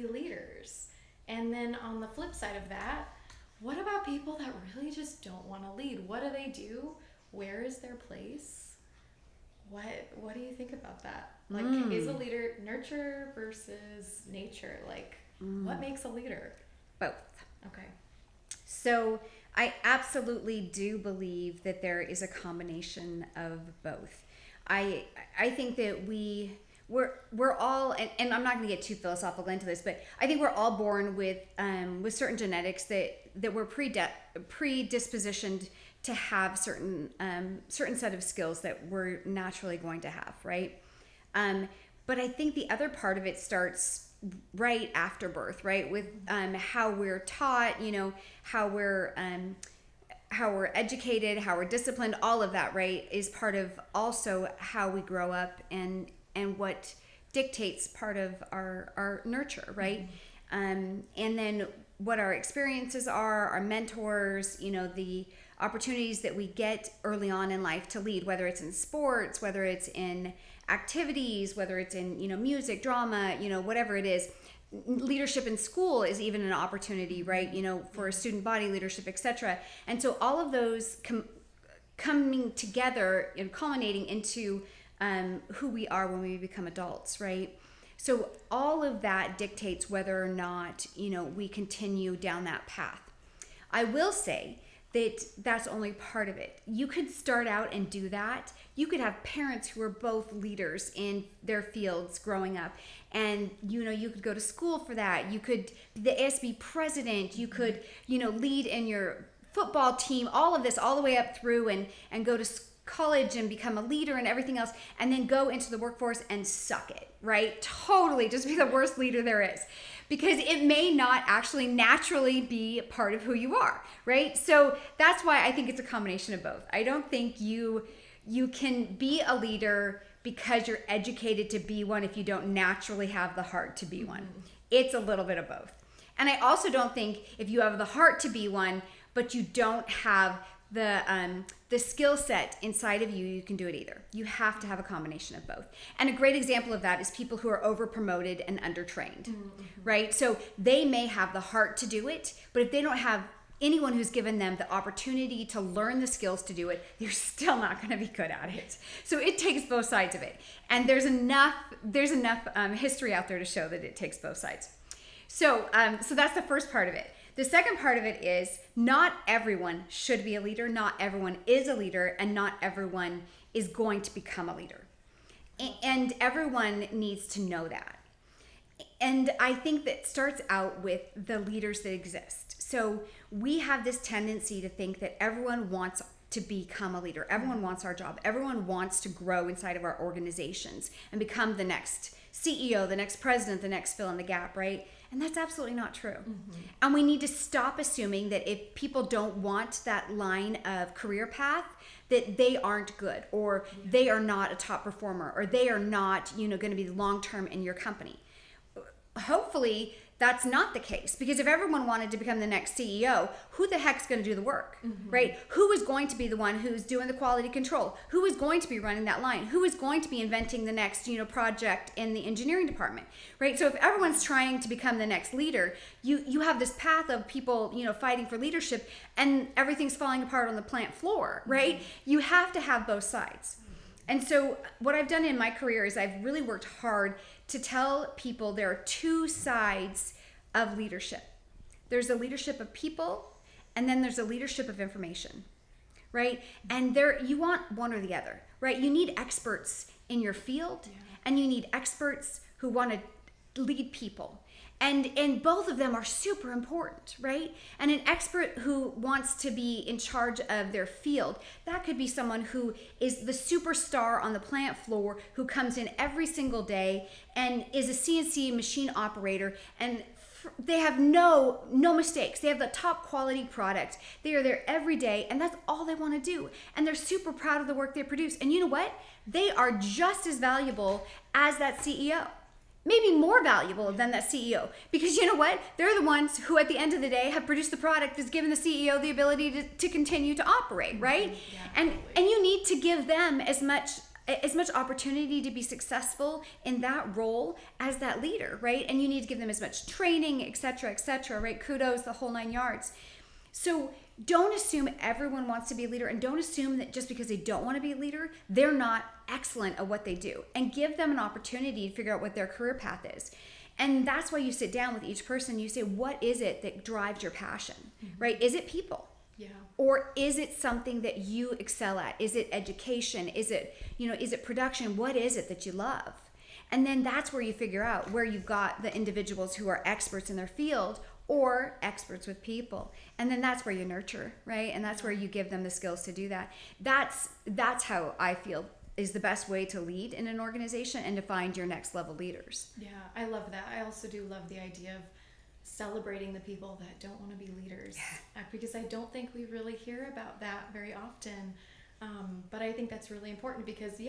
be leaders? And then on the flip side of that, what about people that really just don't want to lead? What do they do? Where is their place? What do you think about that? Like, is a leader nurture versus nature? Like, what makes a leader? Both. Okay. So I absolutely do believe that there is a combination of both. I think that we're all, and I'm not going to get too philosophical into this, but I think we're all born with certain genetics that we're predispositioned to have certain set of skills that we're naturally going to have, right? But I think the other part of it starts right after birth, right? With how we're taught, how we're educated, how we're disciplined, all of that, right, is part of also how we grow up and what dictates part of our nurture, right? And then what our experiences are, our mentors, the opportunities that we get early on in life to lead, whether it's in sports, whether it's in activities, whether it's in, music, drama, whatever it is. Leadership in school is even an opportunity, right? For student body leadership, etc. And so all of those coming together and culminating into who we are when we become adults, right? So all of that dictates whether or not, we continue down that path. I will say that that's only part of it. You could start out and do that. You could have parents who are both leaders in their fields growing up, and you could go to school for that. You could be the ASB president. You could lead in your football team. All of this, all the way up through, and go to college and become a leader and everything else, and then go into the workforce and suck it, right? Totally, just be the worst leader there is, because it may not actually naturally be part of who you are, right? So that's why I think it's a combination of both. I don't think you can be a leader because you're educated to be one if you don't naturally have the heart to be one. It's a little bit of both. And I also don't think if you have the heart to be one, but you don't have the skill set inside of you can do it either. You have to have a combination of both. And a great example of that is people who are over promoted and undertrained, right? So they may have the heart to do it, but if they don't have anyone who's given them the opportunity to learn the skills to do it, they're still not going to be good at it. So it takes both sides of it. And there's enough history out there to show that it takes both sides. So that's the first part of it. The second part of it is not everyone should be a leader, not everyone is a leader, and not everyone is going to become a leader. And everyone needs to know that. And I think that starts out with the leaders that exist. So we have this tendency to think that everyone wants to become a leader. Everyone wants our job. Everyone wants to grow inside of our organizations and become the next CEO, the next president, the next fill in the gap, right? And that's absolutely not true. And we need to stop assuming that if people don't want that line of career path, that they aren't good, or they are not a top performer, or they are not, going to be long-term in your company. Hopefully that's not the case, because if everyone wanted to become the next CEO, who the heck's going to do the work, right? Who is going to be the one who's doing the quality control? Who is going to be running that line? Who is going to be inventing the next, project in the engineering department, right? So if everyone's trying to become the next leader, you have this path of people, fighting for leadership, and everything's falling apart on the plant floor, right? You have to have both sides. And so what I've done in my career is I've really worked hard to tell people there are two sides of leadership. There's a leadership of people, and then there's a leadership of information, right? And you want one or the other, right? You need experts in your field, and you need experts who want to lead people. And both of them are super important, right? And an expert who wants to be in charge of their field, that could be someone who is the superstar on the plant floor, who comes in every single day and is a CNC machine operator, and they have no mistakes. They have the top quality product. They are there every day, and that's all they want to do. And they're super proud of the work they produce. And you know what? They are just as valuable as that CEO. Maybe more valuable than that CEO, because you know what? They're the ones who at the end of the day have produced the product that's given the CEO the ability to continue to operate, right? Yeah, and you need to give them as much as much opportunity to be successful in that role as that leader, right? And you need to give them as much training, et cetera, right? Kudos, the whole 9 yards. So don't assume everyone wants to be a leader, and don't assume that just because they don't want to be a leader, they're not excellent at what they do. And give them an opportunity to figure out what their career path is. And that's why you sit down with each person, you say, what is it that drives your passion, right? Is it people? Yeah. Or is it something that you excel at? Is it education? Is it, is it production? What is it that you love? And then that's where you figure out where you've got the individuals who are experts in their field or experts with people. And then that's where you nurture, right? And that's where you give them the skills to do that. That's how I feel is the best way to lead in an organization and to find your next level leaders. Yeah, I love that. I also do love the idea of celebrating the people that don't want to be leaders, because I don't think we really hear about that very often. But I think that's really important because,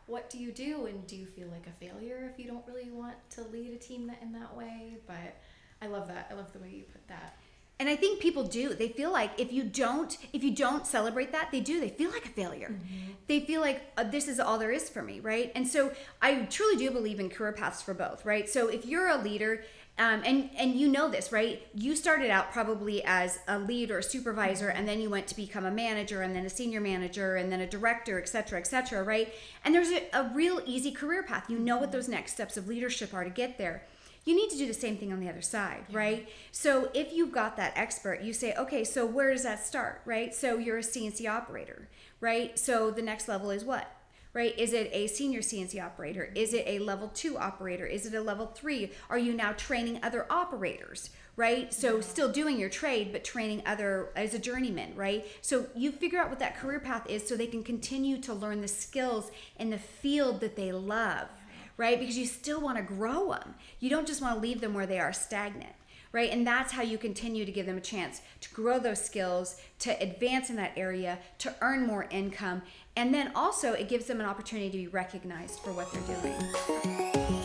what do you do? And do you feel like a failure if you don't really want to lead a team in that way? But I love that. I love the way you put that. And I think people do. They feel like if you don't celebrate that, they feel like a failure. Mm-hmm. They feel like this is all there is for me, right? And so I truly do believe in career paths for both, right? So if you're a leader, and you know this, right? You started out probably as a lead or a supervisor, and then you went to become a manager, and then a senior manager, and then a director, et cetera, right? And there's a real easy career path. You know what those next steps of leadership are to get there. You need to do the same thing on the other side, right? So if you've got that expert, you say, okay, so where does that start, right? So you're a CNC operator, right? So the next level is what, right? Is it a senior CNC operator? Is it a level 2 operator? Is it a level 3? Are you now training other operators, right? So still doing your trade, but training other as a journeyman, right? So you figure out what that career path is so they can continue to learn the skills in the field that they love. Right? Because you still want to grow them. You don't just want to leave them where they are stagnant, right? And that's how you continue to give them a chance to grow those skills, to advance in that area, to earn more income. And then also it gives them an opportunity to be recognized for what they're doing.